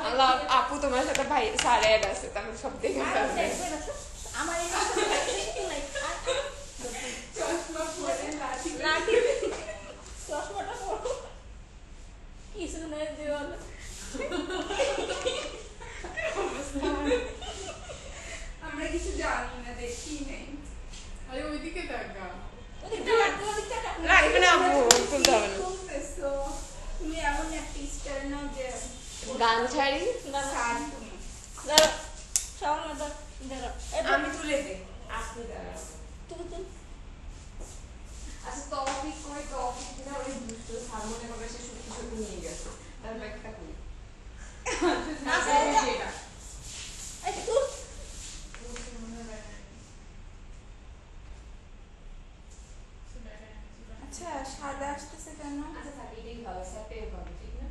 আল্লাহ আপু তোমার সাথে ভাই সারে আছে তখন সব দেখে আমার চশমা পরে লাঠি চশমাটা পরো কিছু নেই দেওয়াল আমরা কিছু জানি না দেখি নেই আরে ওইদিকে দেখা না এখানে আপু তুলতে হবে না তুমি এমন একটা স্টাইল না যে গান ছাড়ি আমি তুলে দে আপনি দাঁড়াও আচ্ছা টপিক করে টপিক কিনা ওই দুষ্ট সামনে হবে সে সত্যি সত্যি নিয়ে গেছে তার ব্যাগটা কই আচ্ছা সাদা আসতেছে কেন আচ্ছা তাহলে এটাই ভালো স্যাপে পাবো ঠিক না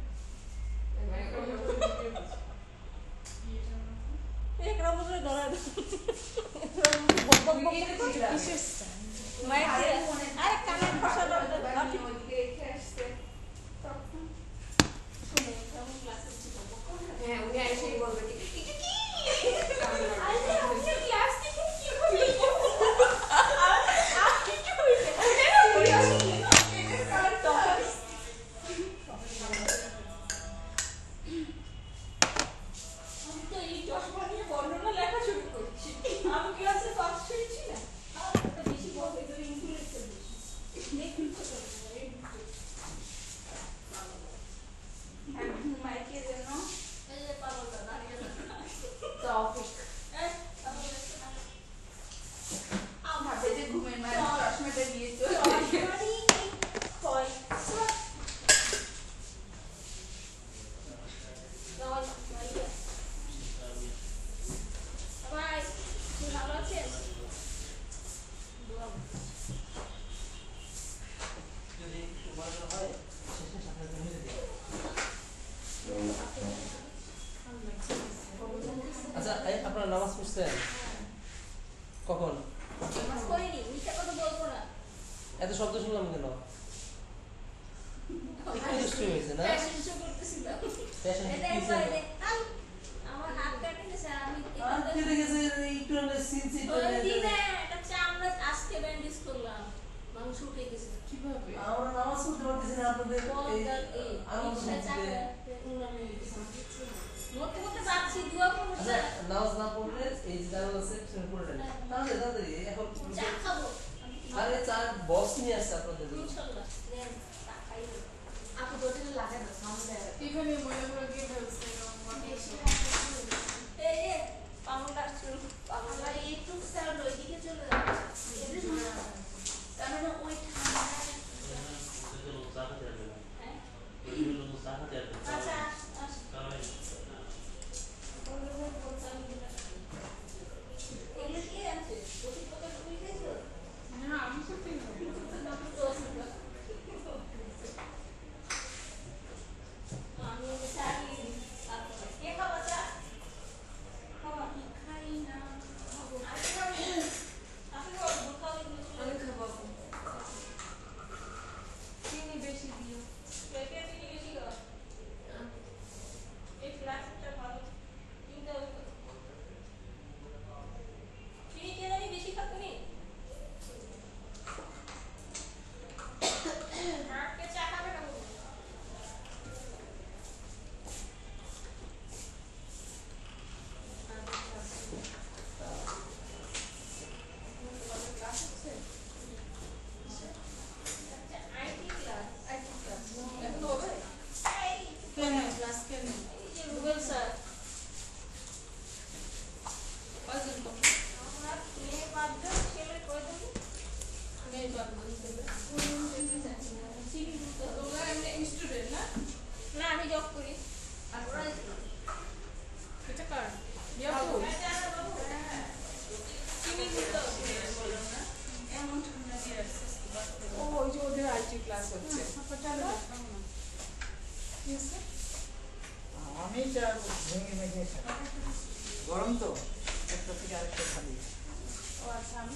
একরা বলে ধরা আরে কানের ফসল ওইদিকে রেখে আসছে তখন শুনে কেমন ক্লাসে ছিল হ্যাঁ উনি এসেই বলবে কি ক্লাস থেকে কি হবে আচ্ছা আপনারা নামাজ পড়ছেন কখন? এত শব্দ শুনলাম কেন? একটু দুষ্টু হয়েছে না? আমরা নামাজ পড়তে পারতেছি না আপনাদের নামাজ না পড়লে এই যে জানাল আছে সেটা পড়ে নেন তাড়াতাড়ি এখন আরে চার বক্স নিয়ে আসছে আপনাদের আপু দোটে লাগে না সামনে এখানে মনে করে গিয়ে ফেলছে একটু স্যার ওইদিকে চলে যাচ্ছে তার মানে ওই আচ্ছা আমি সত্যি না আমি জব করি এটা কার ও ওই যে ওদের আইটি ক্লাস হচ্ছে আমি ভেঙে ভেঙে গরম তো একটা থেকে আরেকটা খালি ও আচ্ছা আমি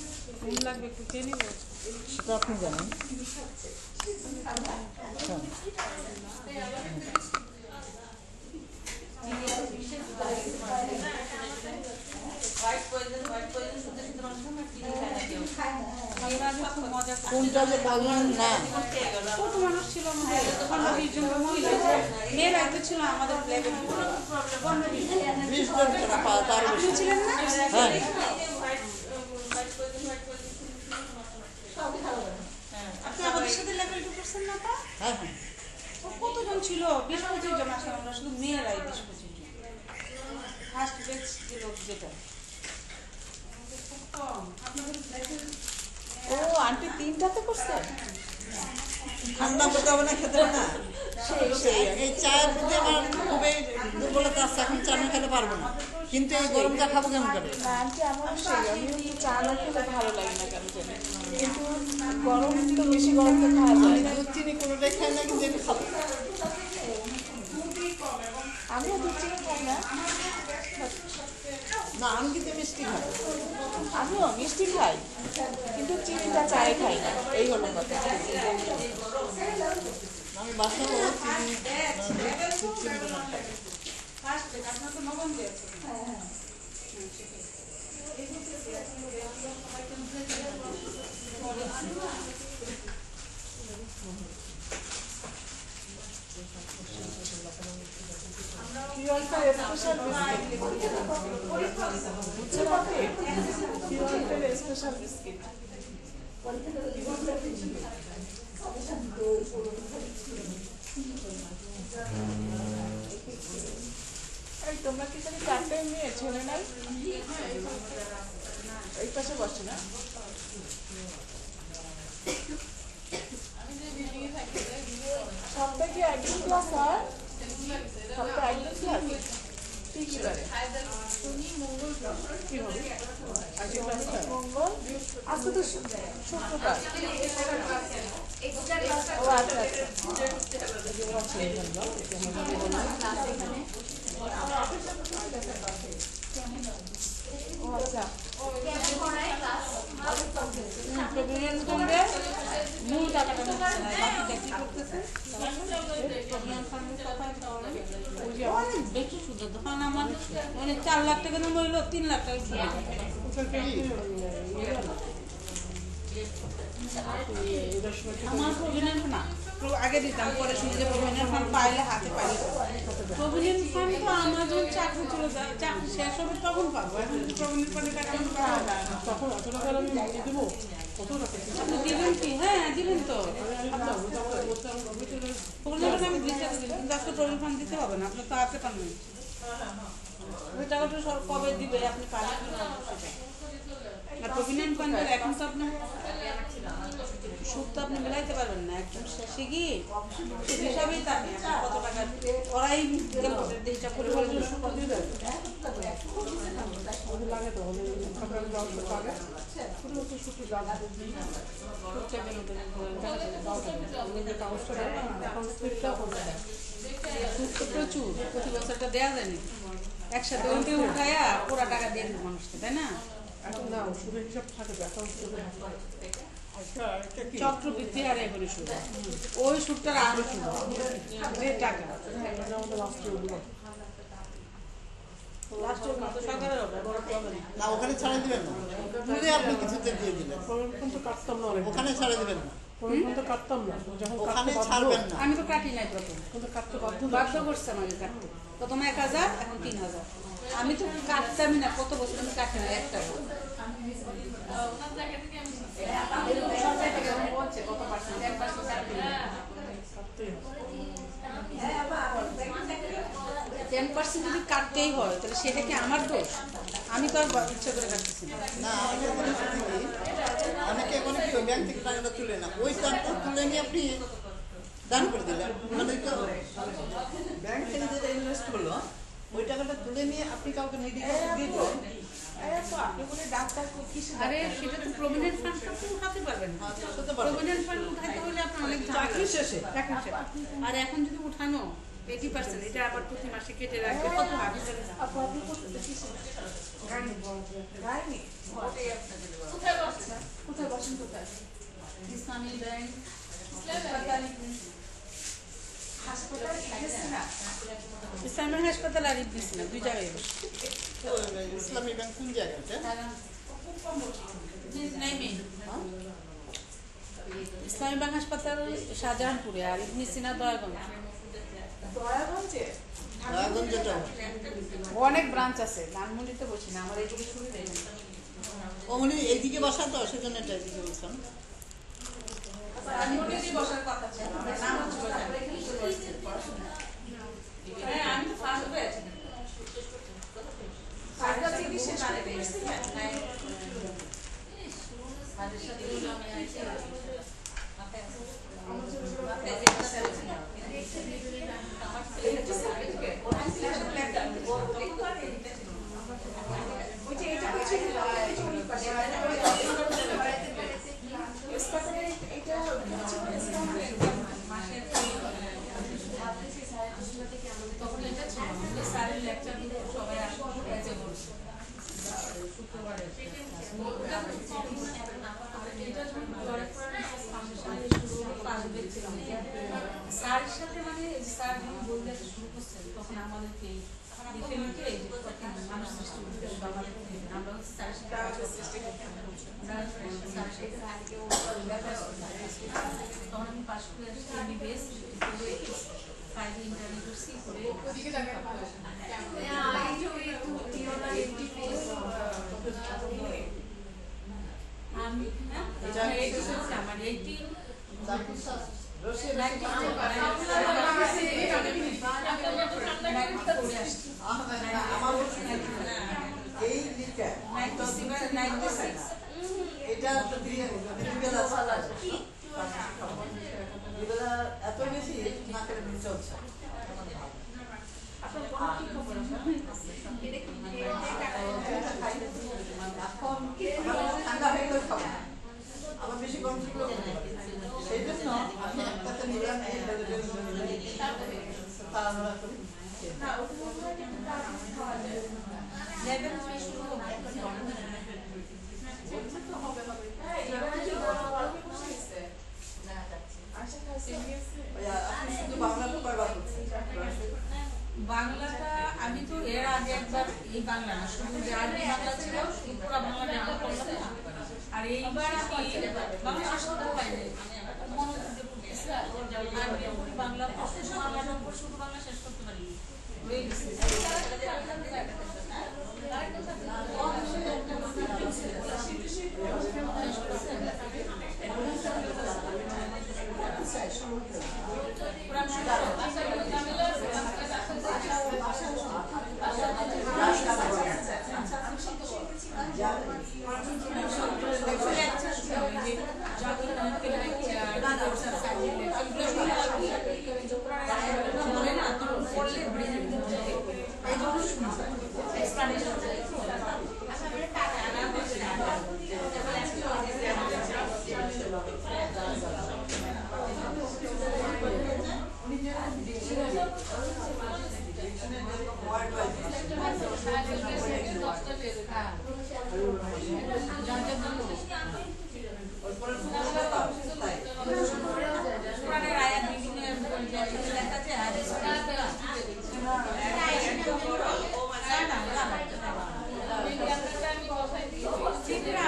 লাগবে একটু কে নিব সেটা আপনি জানেন কোনটা যে বললেন না কত মানুষ ছিল আমাদের 15-20 জন মহিলা মেয়েরা তো ছিল আমাদের ব্ল্যাকে 20 জন ছাড়া পাওয়া তার বেশি ছিলেন না হ্যাঁ আপনি আমাদের সাথে লেভেল 2 করছেন না তা হ্যাঁ হ্যাঁ কতজন ছিল 20-25 জন আসলে আমরা শুধু মেয়েরাই 20-25 জন ফার্স্ট ব্যাচ ছিল যেটা ও আন্টি 3টাতে করছে ঠান্ডা করতে হবে না খেতে হবে না এই চায়ের প্রতি আমার খুবই দুর্বলতা আছে এখন চা না খেতে পারবো না কিন্তু এই গরম চা খাবো কেমন করে না আন্টি আমার সেই আমি একটু চা না খেলে ভালো লাগে না কেন জানি কিন্তু গরম তো বেশি গরম তো খাওয়া যায় না দুধ চিনি কোনোটাই খাই না কিন্তু এটা খাবো আমিও দুধ চিনি খাই না না আমি কিন্তু মিষ্টি খাই আমিও মিষ্টি খাই কিন্তু চিনিটা চায়ে খাই না এই হলো কথা আমি বাসাবো চিনি দুধ চিনি কোনো খাই ফার্স্ট ব্যাচ আপনার তো নবম ব্যাচ স্পেশাল বিস্কিট বুঝছে পাবে স্পেশাল বিস্কিট এই তোমরা কি জানি 4টে মেয়ে ছেলে নাই এই পাশে বসে না সপ্তাহে কি একদিন ক্লাস হয় সপ্তাহে একদিন ক্লাস ঠিক আছে কি হবে আজকে ক্লাস মঙ্গল আজকে তো শুক্রবার ও আচ্ছা ও আচ্ছা মূল টাকাটা বাকিটা কি করতেছে অনেক বেশি সুদ তখন আমার মানে 4 লাখ টাকা দাম হইলো 3 লাখ টাকা আমার প্রভিডেন্ট না আগে দিতাম পরে শুনে যে প্রভিডেন্ট ফান্ড পাইলে হাতে পাইলে প্রভিডেন্ট ফান্ড তো আমার যখন চাকরি চলে যায় চাকরি শেষ হবে তখন পাবো এখন প্রভিডেন্ট ফান্ডের টাকা আমি পাবো না তখন অত টাকা আমি দেবো কত টাকা আপনি দিবেন কি হ্যাঁ দিবেন তো প্রভিডেন্ট আমি দিতে দিলাম কিন্তু আজকে প্রভিডেন্ট ফান্ড দিতে হবে না আপনার তো হাতে পাবেন ওই টাকাটা সব কবে দিবে আপনি পাবেন আর প্রভিডেন্ট ফান্ডের এখন তো আপনি সুদ তো আপনি মিলাইতে পারবেন না একদম শেষে গিয়ে হিসাবেই থাকে কত টাকা ওরাই হিসাব করে লাগে তো প্রচুর প্রতি বছরটা দেওয়া যায়নি একসাথে ওইটা উঠায়া পুরা টাকা দিয়ে দেবো মানুষকে তাই না এখন না ওষুধের হিসাব থাকে চক্রবৃদ্ধি হারে করে সুদ ওই সুদটার আরো সুদ যে টাকা লাস্টের মতো সরকারের হবে বড় প্রবলেম না ওখানে ছাড়া দিবেন না তুলে আপনি কিছুতে দিয়ে দিলেন কিন্তু কাটতাম না ওখানে ছাড়া দিবেন না কিন্তু কাটতাম না যখন ওখানে ছাড়বেন না আমি তো কাটি নাই প্রথম কিন্তু কাটতে বাধ্য বাধ্য করছে আমাকে কাটতে প্রথমে 1000 এখন 3000 আমি তো কাটতামই না কত বছর আমি কাটি না একটা কত পার্সেন্ট 10% যদি কাটতেই হয় তাহলে সেটা কি আমার দোষ আমি তো আর ইচ্ছা করে কাটতেছি না না আমি বলেছি কি অনেকে এখন কি ব্যাংক থেকে টাকাটা তুলে না ওই টাকাটা তুলে নিয়ে আপনি দান করে দিলেন মানে ব্যাংক থেকে যেটা ইনভেস্ট করলো ওই টাকাটা তুলে নিয়ে আপনি কাউকে দিয়ে দিলেন আরে সেটা তো প্রভিডেন্ট ফান্ড তো উঠাতে পারবেন না প্রভিডেন্ট ফান্ড উঠাতে হলে আপনার অনেক চাকরি শেষে আর এখন যদি উঠানো 80% এটা আবার প্রতি মাসে কেটে রাখবে কত হবে ইসলামী ব্যাংক ইসলামের হাসপাতাল আর ইবনে সিনা দুই জায়গায় বসে। ইসলামী ব্যাংক কোন জায়গাটা? ইসলামী ব্যাংক হাসপাতাল শাহজাহানপুরে আর ইবনে সিনা দয়াগঞ্জ। দয়াগঞ্জটা অনেক ব্রাঞ্চ আছে, ধানমন্ডিতে বসি না, আমার এইদিকে শুরু হয়ে গেছে। অমনি এইদিকে বসা তো সেজন্য এটা এদিকে বলছেন। ধানমন্ডিতে বসার কথা ছিল, আমার নাম হচ্ছিল না। হ্যাঁ, আমি তো ফার্স্ট ব্যাচ। সারদা চিঠি শেষ করে দিয়েছিলেন। সাদের সাথে আমি আইছি। আমার ছোট ছোট মাথায় যে সেল ছিল। স্যারের সাথে মানে স্যার যখন বলতে শুরু করছেন তখন আমাদেরকে লিখে লিখে মানুষ সৃষ্টি করতে আমরা স্যারের সাথে তখন আমি পাশ করে আসছি MBBS করে ফাইনাল ইন্টারভিউ করছি করে আমি আমার 80 এই লিখা এটা তো এত বেশি নাকের নিচে হচ্ছে। ঠান্ডা হয়ে গেলে খাবো, আবার বেশি গরম থাকলেও সেই জন্য আমি একটাতে নিলাম তাড়াহুড়া করি। বাংলাটা আমি তো এর আগে একবার এই বাংলা না শুধু যে আরবি বাংলা ছিল পুরো বাংলা ব্যবহার করলাম না, আর এইবার আমি বাংলা শেষ করতে পারিনি, বাংলা শুধু বাংলা শেষ করতে পারিনি।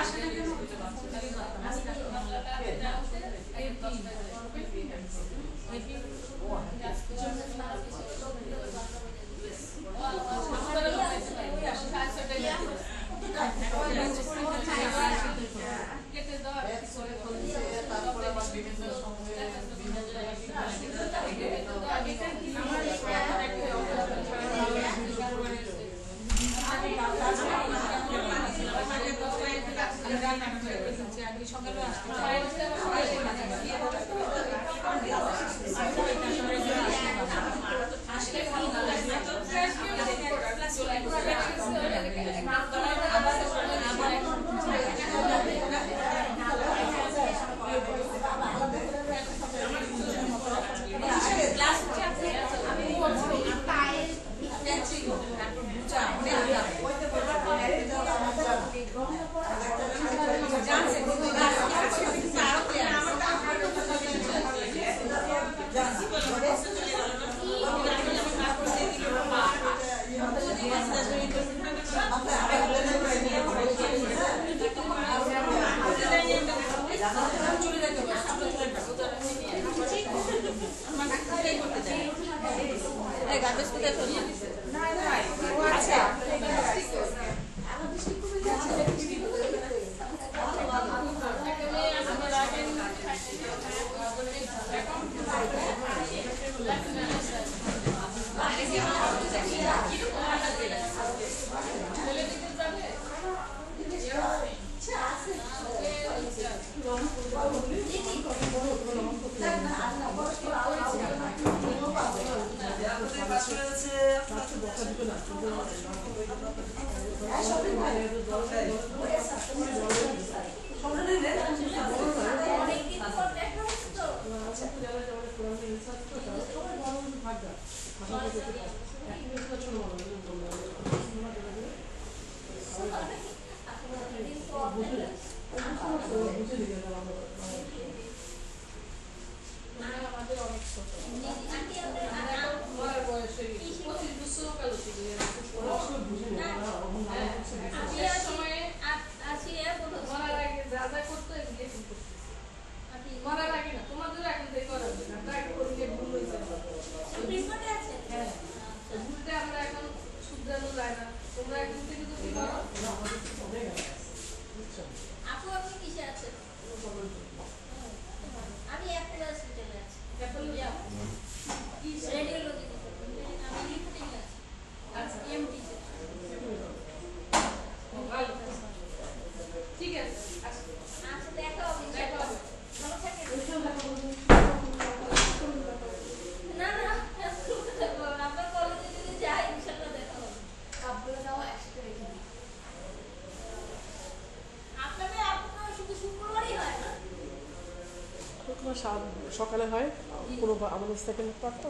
আসে নাই নাই ও আচ্ছা সকালে হয় কোনো আমাদের সেকেন্ড পার্ট তো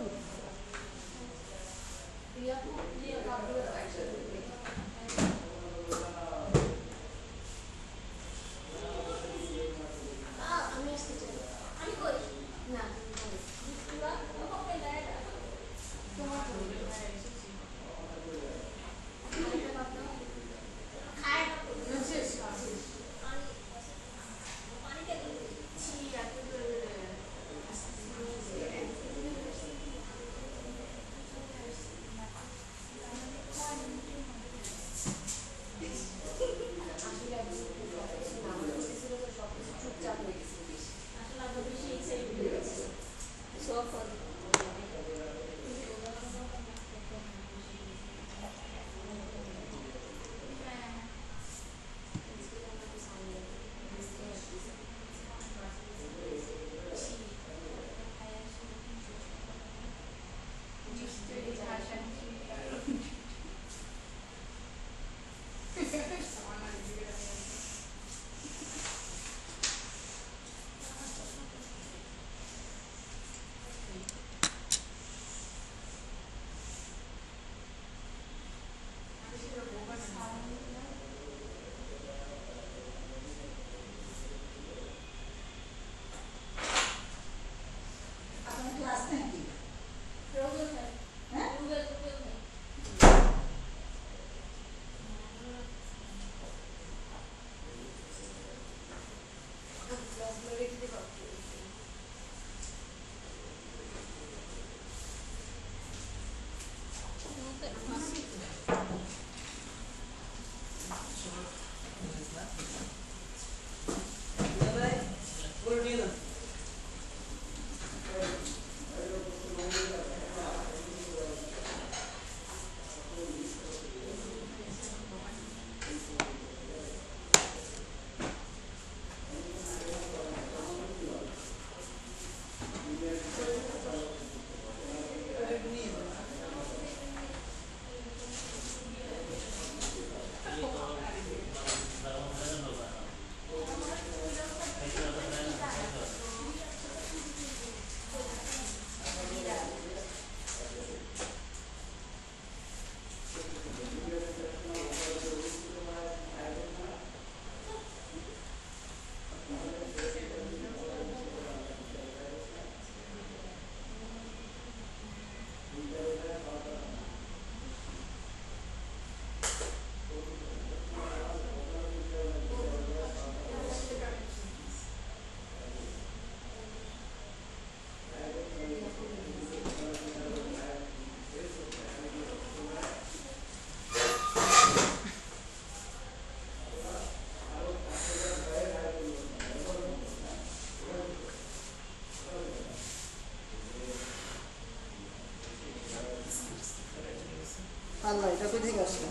আল্লাহ, এটা কই থেকে আসলো?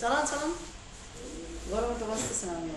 চালান চালান, গরমে তো বাঁচতেছে না আমি।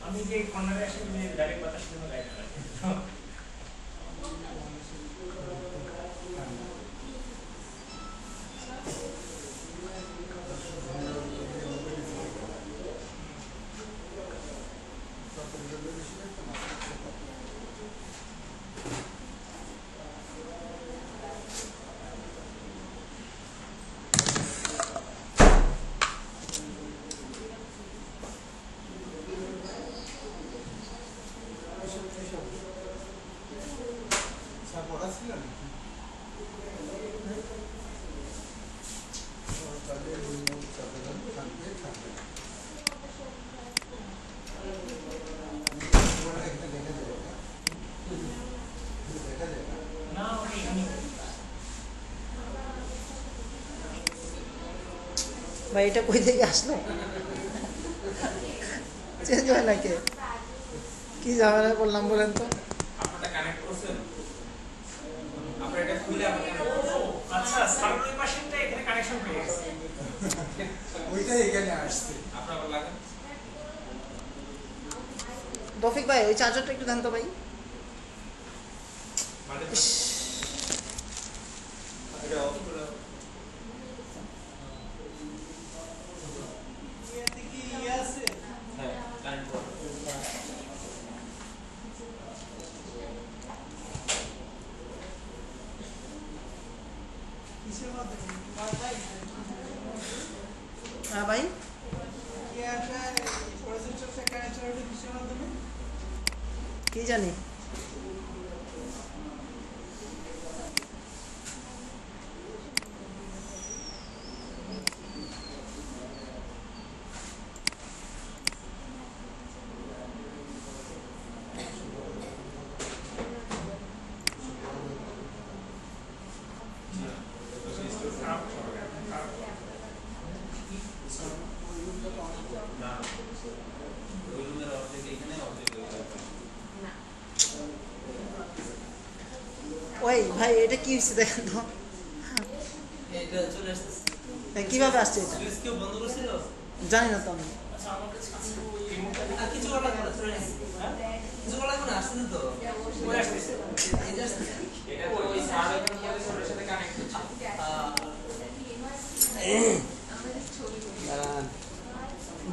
আমি যে কর্নারে আসি যে ডাইরেক্ট বাতাস জন্য গাইতে লাগে না ওটা এখানে ভাই এটা কই থেকে আসলো? চেঞ্জ হয় নাকি? কি ঝামেলা বললাম বলেন তো? আপনারা কানেক্ট করছেন আপনারা এটা খুলে আমাকে আচ্ছা সামনের ওই পাশেরটা এখানে কানেকশন পেয়ে গেছে ওইটাই এখানে আসছে। আপনারা লাগান রফিক ভাই ওই চার্জারটা একটু দেন তো ভাই। মানে এটা অফ করে হ্যাঁ কানেক্ট করুন হ্যাঁ ভাই, কি জানি। ওই ভাই এটা কি হয়েছে দেখেন তো? এটা চলে আসতেছে। কিভাবে আসছে এটা? সুইচ কেউ বন্ধ করছিল? জানি না তো আমি। আচ্ছা আমার কাছে কিছু রিমোট আর কিছু করা লাগবে না, চলে আসছে। হ্যাঁ? কিছু করা লাগবে না, আসতেছে তো। ওই আসতেছে এই যে আসতেছে। এটা তো ওই সার্ভার ওর সাথে কানেক্ট হচ্ছে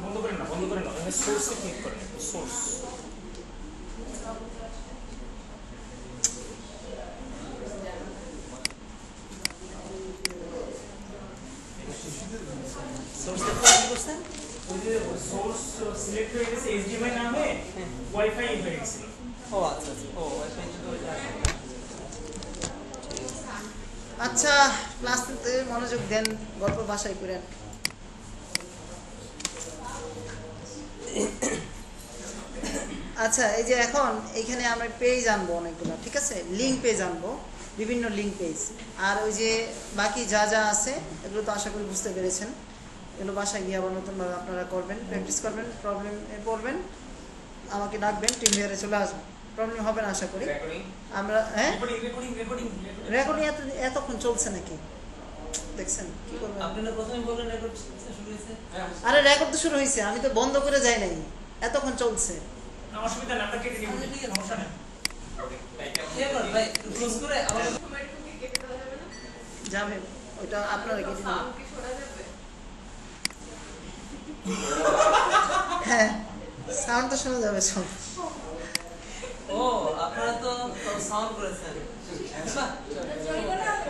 বন্ধ করেন না এখানে সোর্সে ক্লিক করেন সোর্স সোর্সটা কি করছেন? ওই যে সোর্স সিলেক্ট হয়ে গেছে এইচডিএমআই নামে ওয়াইফাই হয়ে গেছিল ও আচ্ছা আচ্ছা। ও, ওয়াইফাই তো ওইটা। আচ্ছা, ক্লাস নিতে মনোযোগ দেন, গল্প বাসায় করেন। আচ্ছা, এই যে এখন এখানে আমরা পেজ আনবো অনেকগুলো, ঠিক আছে? লিঙ্ক পেজ আনবো, বিভিন্ন লিঙ্ক পেজ। আর ওই যে বাকি যা যা আছে এগুলো তো আশা করি বুঝতে পেরেছেন। এগুলো বাসায় গিয়ে আবার নতুনভাবে আপনারা করবেন, প্র্যাকটিস করবেন, প্রবলেমে পড়বেন, আমাকে ডাকবেন, টিম ভিয়ারে চলে আসবেন। প্রবলেম হবে না আশা করি। রেকর্ডিং আমরা হ্যাঁ রেকর্ডিং রেকর্ডিং এতক্ষণ চলছে নাকি দেখছেন কি করবেন? আপনারা প্রথমে বললেন রেকর্ড শুরু হয়েছে। আরে রেকর্ড তো শুরু হয়েছে, আমি তো বন্ধ করে যাই নাই, এতক্ষণ চলছে। অসুবিধা না, আমরা কেটে দিব, সমস্যা নেই। ভাই ক্লোজ করে আবার কেটে দেওয়া যাবে না? যাবে ওইটা আপনারা কেটে দিন। সাউন্ড কি শোনা যাবে? হ্যাঁ সাউন্ড তো শোনা যাবে সব। ও আপনারা তো সাউন্ড করেছেন।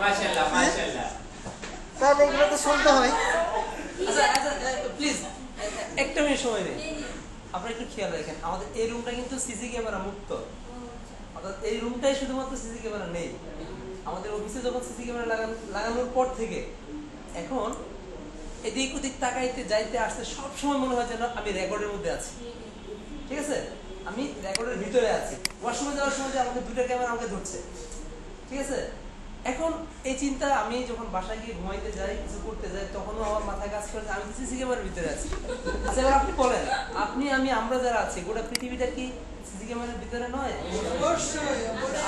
মাশাআল্লাহ মাশাআল্লাহ। তাহলে এগুলো তো শুনতে হয়। আচ্ছা আচ্ছা প্লিজ একটা মিনিট সময় দিন। আপনারা একটু খেয়াল রাখেন, আমাদের এই রুমটা কিন্তু সিসি ক্যামেরা মুক্ত। অর্থাৎ এই রুমটাই শুধুমাত্র সিসি ক্যামেরা নেই। আমাদের অফিসে যখন সিসি ক্যামেরা লাগানোর পর থেকে এখন এদিক ওদিক তাকাইতে যাইতে আসতে সব সময় মনে হয় যেন আমি রেকর্ডের মধ্যে আছি। ঠিক আছে, আমি রেকর্ডের ভিতরে আছি। ওয়াশরুমে যাওয়ার সময় যে আমাকে দুটো ক্যামেরা আমাকে ধরছে। ঠিক আছে, এখন এই চিন্তা আমি যখন বাসায় গিয়ে ঘুমাইতে যাই, কিছু করতে যাই, তখনও আমার মাথায় কাজ করে আমি সিসি ক্যামেরার ভিতরে আছি। আচ্ছা এবার আপনি বলেন, আপনি আমি আমরা যারা আছি গোটা পৃথিবীটা কি সিসি ক্যামেরার ভিতরে নয়?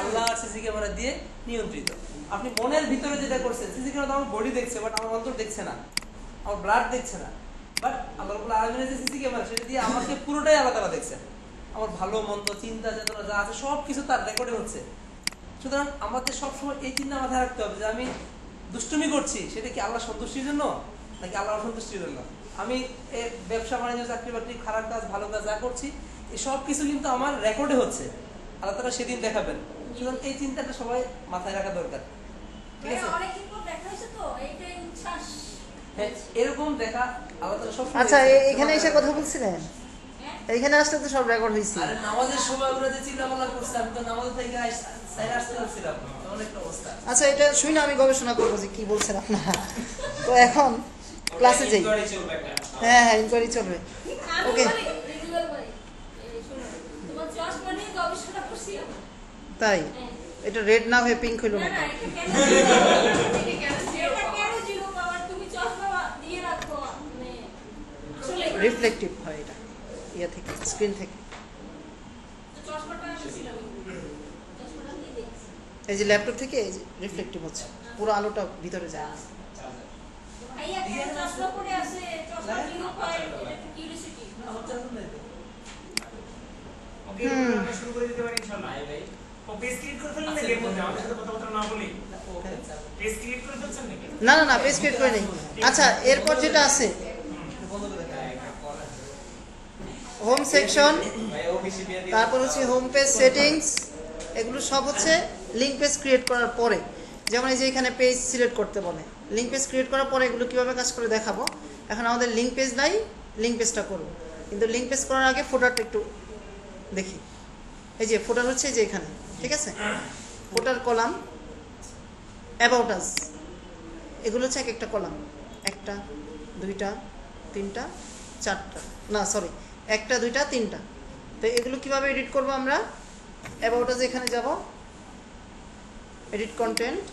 আল্লাহ সিসি ক্যামেরা দিয়ে নিয়ন্ত্রিত। আপনি মনের ভিতরে যেটা করছেন, সিসি ক্যামেরা আমার বডি দেখছে বাট আমার অন্তর দেখছে না, আমার ব্লাড দেখছে না। বাট আল্লাহ রাব্বুল আলামিনের যে সিসি ক্যামেরা সেটা দিয়ে আমাকে পুরোটাই আলাদা আলাদা দেখছেন। আমার ভালো মন্দ চিন্তা চেতনা যা আছে সব কিছু তার রেকর্ডে হচ্ছে। সুতরাং আমাদের সবসময় এই চিন্তা মাথায় রাখতে হবে যে আমি দুষ্টুমি করছি সেটা কি আল্লাহ সন্তুষ্টির জন্য নাকি আল্লাহ অসন্তুষ্টির জন্য। আমি ব্যবসা বাণিজ্য চাকরি বাকরি খারাপ কাজ ভালো কাজ যা করছি এই সব কিছু কিন্তু আমার রেকর্ডে হচ্ছে, আল্লাহ তাআলা সেদিন দেখাবেন। সুতরাং এই চিন্তাটা সবাই মাথায় রাখা দরকার। ঠিক আছে, অনেকদিন পর দেখা হয়েছে তো এইটাই উচ্ছ্বাস। হ্যাঁ এরকম দেখা আল্লাহ তাআলা সব। আচ্ছা এখানে এসে কথা বলছিলেন? এইখানে আসলে তো সব রেকর্ড হয়েছে। আরে নামাজের সময় আমরা যে চিন্তা ভাবনা করছি, আমি তো নামাজ থেকে সাইড আসতে পারছিলাম, এমন একটা অবস্থা। আচ্ছা এটা শুনে আমি গবেষণা করবো যে কি বলছেন আপনারা। তো এখন ক্লাসে যাই। হ্যাঁ হ্যাঁ ইনকোয়ারি চলবে। ওকে তোমার চশমা নিয়ে গবেষণা করছি। তাই এটা রেড না হয়ে পিঙ্ক হইল না? রিফ্লেক্টিভ হয় এটা ইয়া থেকে, স্ক্রিন থেকে। এই যে ল্যাপটপ থেকে এই যে রিফ্লেক্টিভ হচ্ছে, পুরো আলোটা ভিতরে যায়। ওকে আমরা শুরু করে দিতে পারি ইনশাআল্লাহ। ভাই ও পেজ ক্রিয়েট করে ফেললেন নাকি এর মধ্যে? আমাদের সাথে কথাবার্তা না বলি পেজ ক্রিয়েট করে ফেলছেন নাকি? না না না পেজ ক্রিয়েট করে নেই। আচ্ছা এরপর যেটা আছে হোম সেকশন, তারপর হচ্ছে হোম পেজ সেটিংস, এগুলো সব হচ্ছে লিঙ্ক পেজ ক্রিয়েট করার পরে। যেমন এই যে এখানে পেজ সিলেক্ট করতে বলে, লিঙ্ক পেজ ক্রিয়েট করার পরে এগুলো কীভাবে কাজ করে দেখাবো। এখন আমাদের লিঙ্ক পেজ নাই, লিঙ্ক পেজটা করবো, কিন্তু লিঙ্ক পেজ করার আগে ফোটারটা একটু দেখি। এই যে ফোটার হচ্ছে যে এখানে, ঠিক আছে, ফোটার কলাম, অ্যাবাউট আস, এগুলো হচ্ছে এক একটা কলাম, একটা দুইটা তিনটা চারটা, না সরি একটা দুইটা তিনটা। তো এগুলো কিভাবে এডিট করব আমরা? অ্যাবাউট আস এখানে যাব, এডিট কন্টেন্ট,